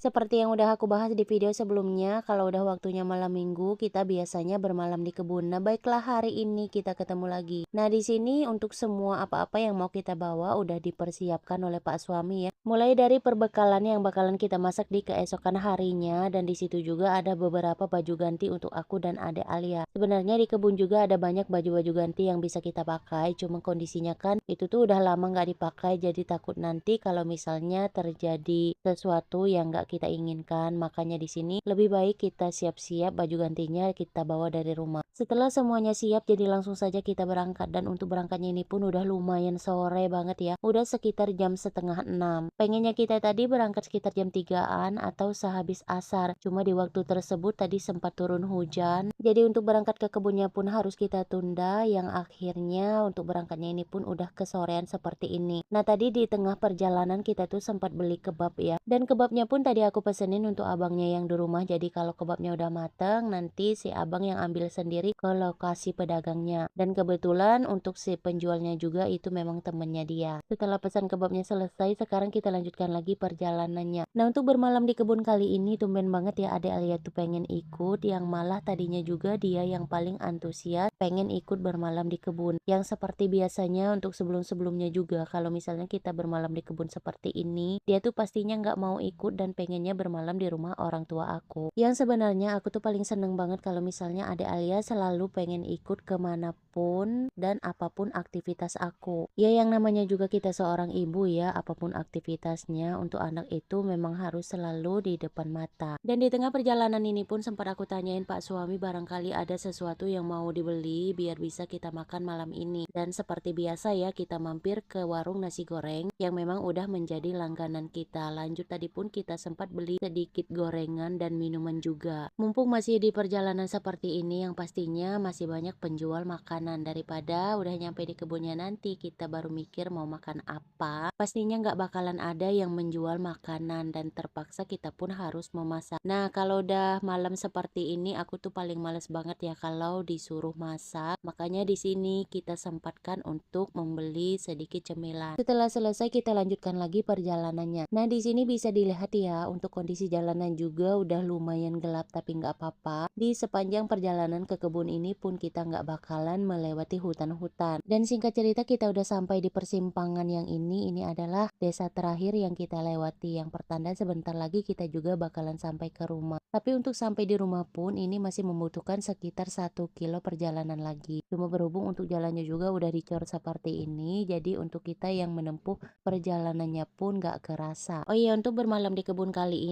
Seperti yang udah aku bahas di video sebelumnya, kalau udah waktunya malam minggu, kita biasanya bermalam di kebun. Nah, baiklah hari ini kita ketemu lagi. Nah, di sini untuk semua apa-apa yang mau kita bawa udah dipersiapkan oleh Pak suami ya. Mulai dari perbekalan yang bakalan kita masak di keesokan harinya, dan di situ juga ada beberapa baju ganti untuk aku dan adek Alia. Sebenarnya di kebun juga ada banyak baju-baju ganti yang bisa kita pakai, cuma kondisinya kan itu tuh udah lama nggak dipakai, jadi takut nanti kalau misalnya terjadi sesuatu yang nggak kita inginkan. Makanya di sini lebih baik kita siap-siap baju gantinya kita bawa dari rumah. Setelah semuanya siap, jadi langsung saja kita berangkat. Dan untuk berangkatnya ini pun udah lumayan sore banget ya. Udah sekitar jam setengah 6. Pengennya kita tadi berangkat sekitar jam 3-an atau sehabis asar. Cuma di waktu tersebut tadi sempat turun hujan. Jadi untuk berangkat ke kebunnya pun harus kita tunda, yang akhirnya untuk berangkatnya ini pun udah kesorean seperti ini. Nah, tadi di tengah perjalanan kita tuh sempat beli kebab ya. Dan kebabnya pun tadi aku pesenin untuk abangnya yang di rumah. Jadi kalau kebabnya udah mateng, nanti si abang yang ambil sendiri ke lokasi pedagangnya. Dan kebetulan untuk si penjualnya juga itu memang temennya dia. Setelah pesan kebabnya selesai, sekarang kita lanjutkan lagi perjalanannya. Nah, untuk bermalam di kebun kali ini tumben banget ya adek Alia tuh pengen ikut, yang malah tadinya juga dia yang paling antusias pengen ikut bermalam di kebun. Yang seperti biasanya untuk sebelum-sebelumnya juga kalau misalnya kita bermalam di kebun seperti ini, dia tuh pastinya nggak mau ikut dan pengennya bermalam di rumah orang tua aku. Yang sebenarnya aku tuh paling seneng banget kalau misalnya adek Alia selalu pengen ikut kemanapun dan apapun aktivitas aku. Ya, yang namanya juga kita seorang ibu ya, apapun aktivitasnya untuk anak itu memang harus selalu di depan mata. Dan di tengah perjalanan ini pun sempat aku tanyain Pak suami barangkali ada sesuatu yang mau dibeli biar bisa kita makan malam ini. Dan seperti biasa ya, kita mampir ke warung nasi goreng yang memang udah menjadi langganan kita. Lanjut tadi pun kita sempat beli sedikit gorengan dan minuman juga. Mumpung masih di perjalanan seperti ini, yang pastinya masih banyak penjual makanan. Daripada udah nyampe di kebunnya nanti kita baru mikir mau makan apa, pastinya nggak bakalan ada yang menjual makanan dan terpaksa kita pun harus memasak. Nah, kalau udah malam seperti ini aku tuh paling males banget ya kalau disuruh masak. Makanya di sini kita sempatkan untuk membeli sedikit cemilan. Setelah selesai kita lanjutkan lagi perjalanannya. Nah, di sini bisa dilihat ya untuk kondisi jalanan juga udah lumayan gelap, tapi nggak apa-apa. Di sepanjang perjalanan ke kebun ini pun kita nggak bakalan melewati hutan-hutan. Dan singkat cerita kita udah sampai di persimpangan yang ini adalah desa terakhir yang kita lewati. Yang pertanda sebentar lagi kita juga bakalan sampai ke rumah. Tapi untuk sampai di rumah pun ini masih membutuhkan sekitar 1 kilo perjalanan lagi. Cuma berhubung untuk jalannya juga udah dicor seperti ini, jadi untuk kita yang menempuh perjalanannya pun gak kerasa. Oh iya, untuk bermalam di kebun kali ini